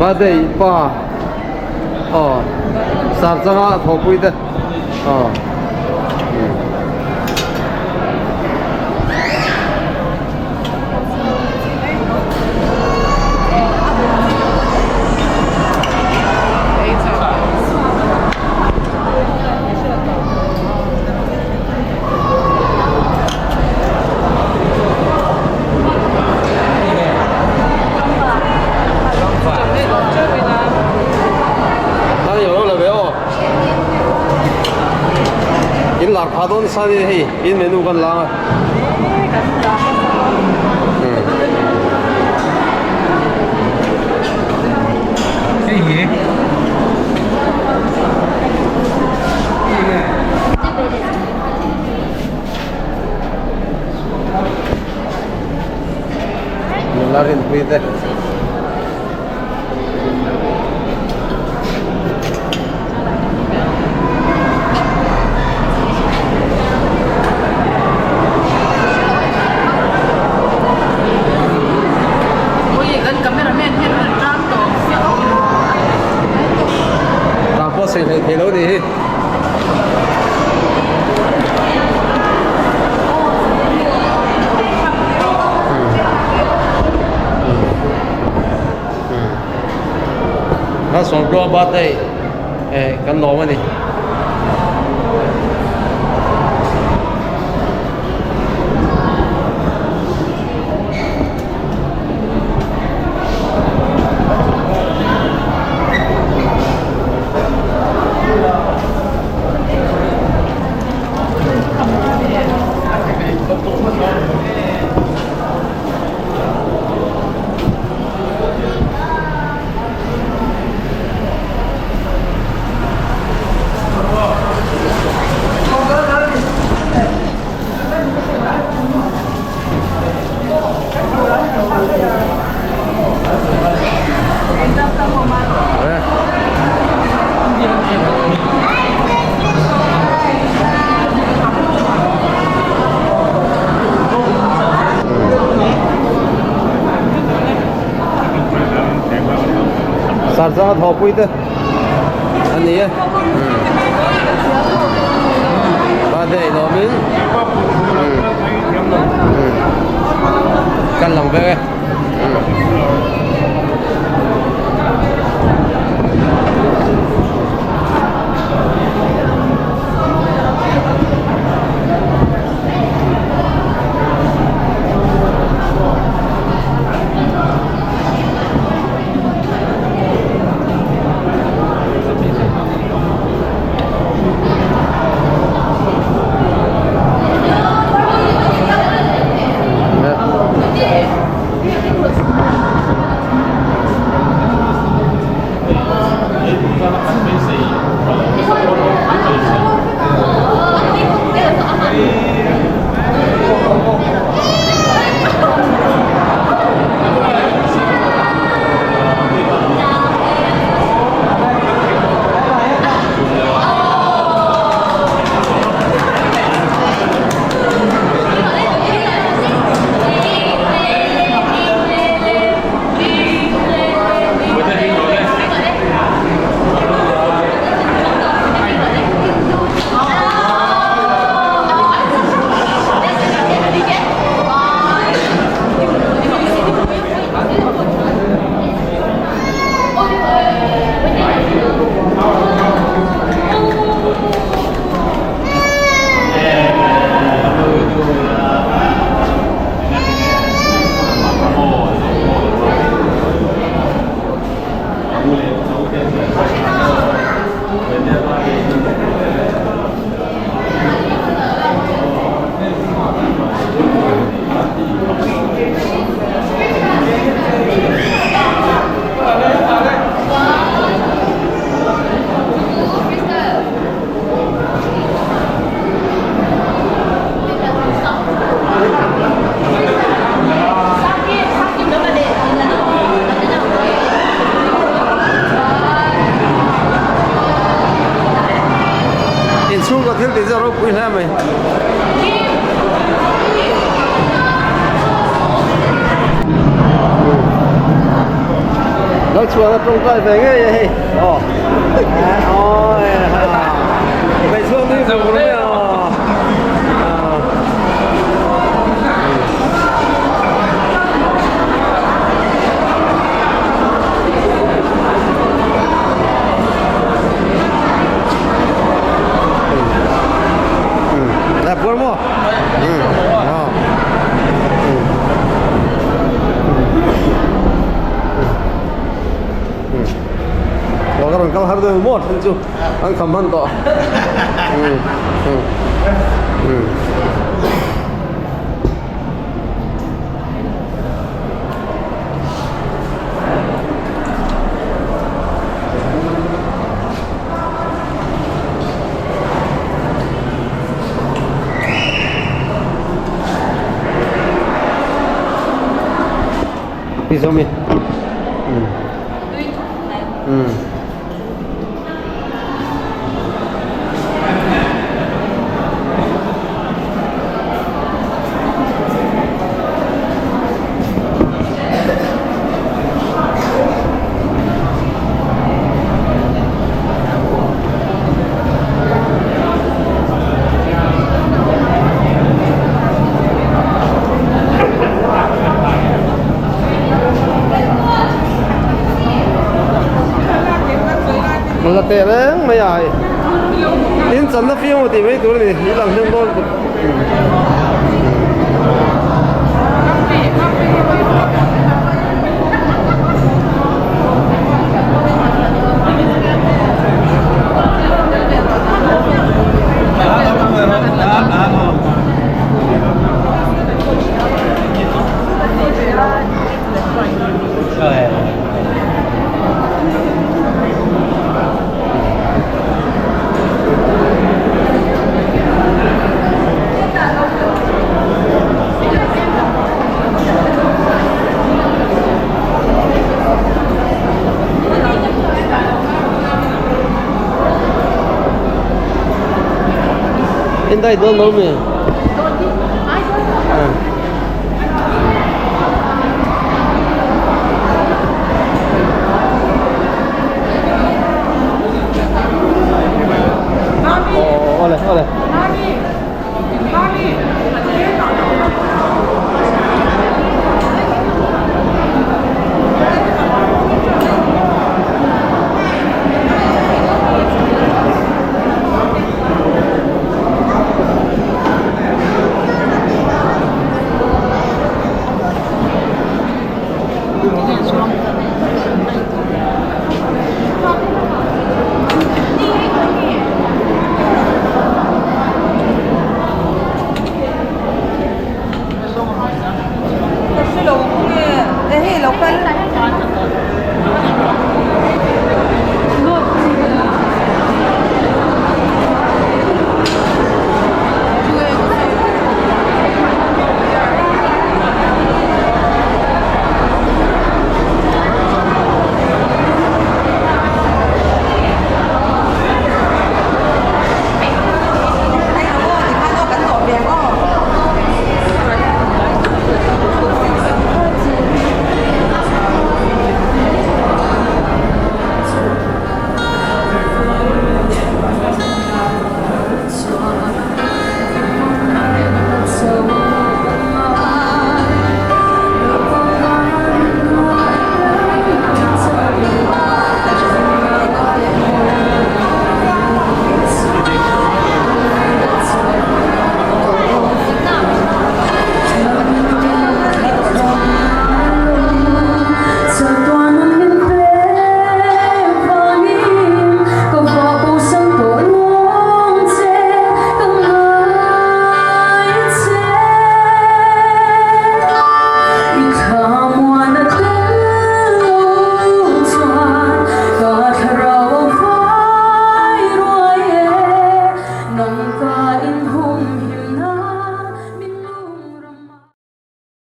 Badai pa. Oh. Sarjanga thopui de. Oh. Adon sani hi in menu kan la larin pite thì lối đi nó sống qua ba đây căn lò mà đi Sarjanga thopui de ani ya badai lo min kan long ve เขาชวนเราตรงใต้ไปไงเฮ้ยอ๋ออ๋อไปช่วงนี้ผมไม่เอาแบบว่าorang kalau harus remote itu ang kaman to bisa mi là tệ đấy mấy ai đến sân nó phiêu thì mấy tuổi này đi làm thêm con in đây don't know me oleh